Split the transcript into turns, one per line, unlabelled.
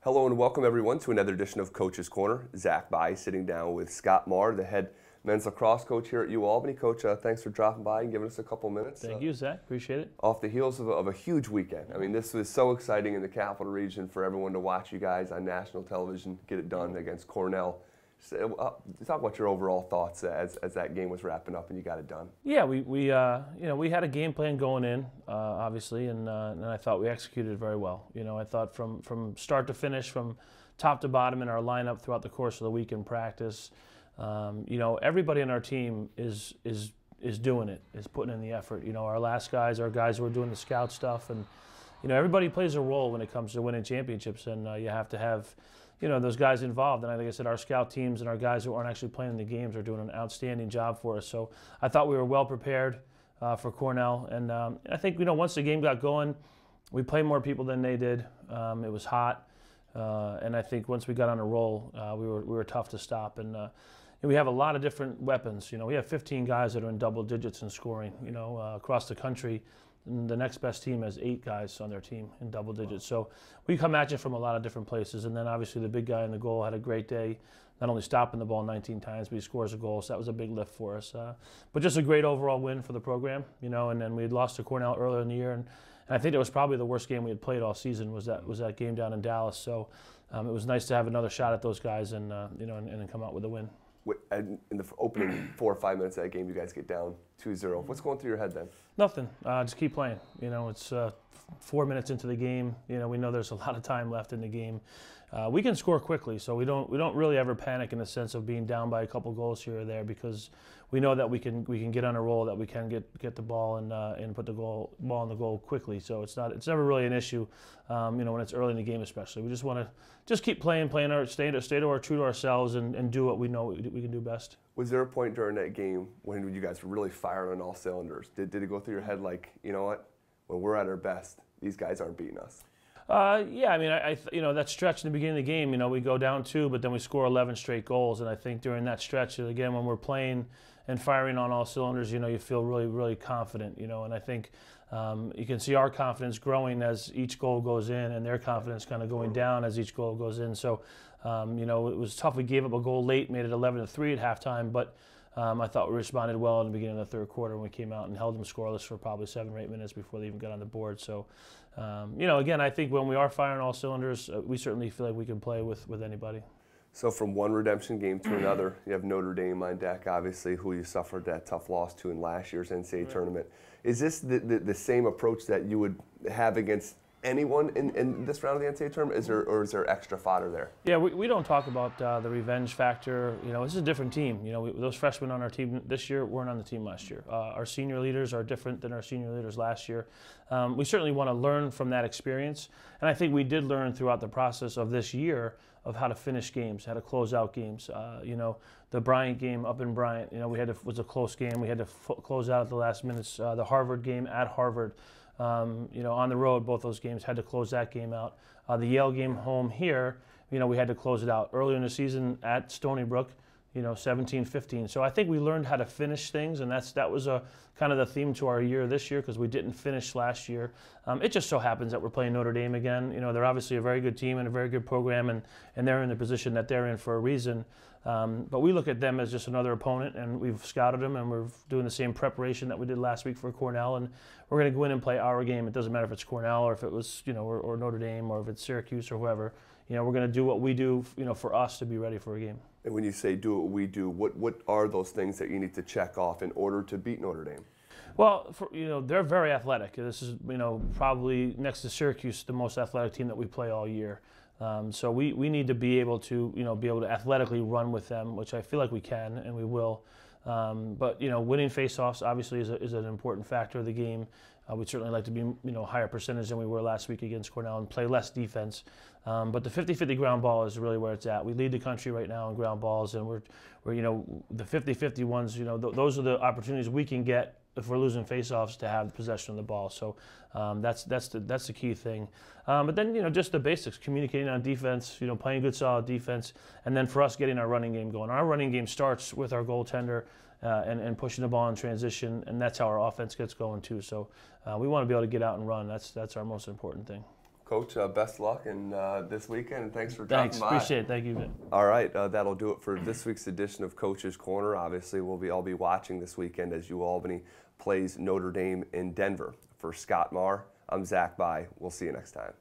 Hello and welcome everyone to another edition of Coach's Corner. Zach Bai sitting down with Scott Marr, the head men's lacrosse coach here at UAlbany. Coach, thanks for dropping by and giving us a couple minutes.
Thank you, Zach. Appreciate it.
Off the heels of a huge weekend. I mean, this was so exciting in the Capital Region for everyone to watch you guys on national television get it done against Cornell. So, talk about your overall thoughts as that game was wrapping up and you got it done.
Yeah, we had a game plan going in, obviously, and I thought we executed very well. I thought from start to finish, from top to bottom in our lineup throughout the course of the week in practice, everybody on our team is doing it, is putting in the effort. Our last guys, our guys who are doing the scout stuff, and everybody plays a role when it comes to winning championships, and you have to have those guys involved. And like I said, our scout teams and our guys who aren't actually playing in the games are doing an outstanding job for us. So I thought we were well prepared for Cornell. And I think, once the game got going, we played more people than they did. It was hot. And I think once we got on a roll, we were tough to stop. And we have a lot of different weapons. We have 15 guys that are in double digits in scoring, across the country. And the next best team has 8 guys on their team in double digits. So we come at you from a lot of different places. And then obviously the big guy in the goal had a great day, not only stopping the ball 19 times, but he scores a goal. So that was a big lift for us. But just a great overall win for the program, and then we had lost to Cornell earlier in the year. And I think it was probably the worst game we had played all season was that game down in Dallas. So it was nice to have another shot at those guys and then come out with a win.
In the opening 4 or 5 minutes of that game, you guys get down 2-0. What's going through your head then?
Nothing. Just keep playing. It's 4 minutes into the game. We know there's a lot of time left in the game. We can score quickly, so we don't really ever panic in the sense of being down by a couple goals here or there, because we know that we can get on a roll, that we can get the ball and put the ball in the goal quickly. So it's never really an issue. When it's early in the game especially. We just want to keep playing stay true to ourselves and do what we know we can do best.
Was there a point during that game when you guys were really firing on all cylinders? Did it go through your head like, you know what, when we're at our best, these guys aren't beating us?
Yeah, I mean, that stretch in the beginning of the game, we go down 2, but then we score 11 straight goals. And I think during that stretch, again, when we're playing and firing on all cylinders, you feel really, really confident, and I think you can see our confidence growing as each goal goes in and their confidence kind of going down as each goal goes in. So, it was tough. We gave up a goal late, made it 11-3 at halftime, but I thought we responded well in the beginning of the third quarter when we came out and held them scoreless for probably 7 or 8 minutes before they even got on the board. So, again, I think when we are firing all cylinders, we certainly feel like we can play with anybody.
So from one redemption game to another, you have Notre Dame on deck, obviously, who you suffered that tough loss to in last year's NCAA tournament. Is this the same approach that you would have against anyone in this round of the NCAA tournament, or is there extra fodder there?
Yeah, we don't talk about the revenge factor. This is a different team. Those freshmen on our team this year weren't on the team last year. Our senior leaders are different than our senior leaders last year. We certainly want to learn from that experience, and I think we did learn throughout the process of this year of how to finish games, how to close out games. The Bryant game up in Bryant, was a close game. We had to close out at the last minutes. The Harvard game at Harvard. On the road, both those games had to close that game out. The Yale game home here, we had to close it out. Earlier in the season at Stony Brook, 17-15. So I think we learned how to finish things, and that was a kind of the theme to our year this year, because we didn't finish last year. It just so happens that we're playing Notre Dame again. They're obviously a very good team and a very good program, and they're in the position that they're in for a reason. But we look at them as just another opponent, and we've scouted them, and we're doing the same preparation that we did last week for Cornell, and we're going to go in and play our game. It doesn't matter if it's Cornell or if it was, or Notre Dame, or if it's Syracuse or whoever. We're going to do what we do, for us to be ready for a game.
And when you say do what we do, what are those things that you need to check off in order to beat Notre Dame?
Well, they're very athletic. This is, probably next to Syracuse, the most athletic team that we play all year. So we need to be able to, athletically run with them, which I feel like we can and we will. But winning faceoffs obviously is an important factor of the game. We'd certainly like to be higher percentage than we were last week against Cornell and play less defense. But the 50-50 ground ball is really where it's at. We lead the country right now in ground balls, and we're the 50-50 ones. Those are the opportunities we can get if we're losing faceoffs to have possession of the ball. So that's the key thing. But then just the basics: communicating on defense, playing good solid defense, and then for us getting our running game going. Our running game starts with our goaltender and pushing the ball in transition, and that's how our offense gets going too. So we want to be able to get out and run. That's our most important thing.
Coach, best luck in this weekend, and thanks for dropping by.
Appreciate it. Thank you, Vin.
All right, that'll do it for this week's edition of Coach's Corner. Obviously, I'll be watching this weekend as UAlbany plays Notre Dame in Denver. For Scott Marr, I'm Zach Bye. We'll see you next time.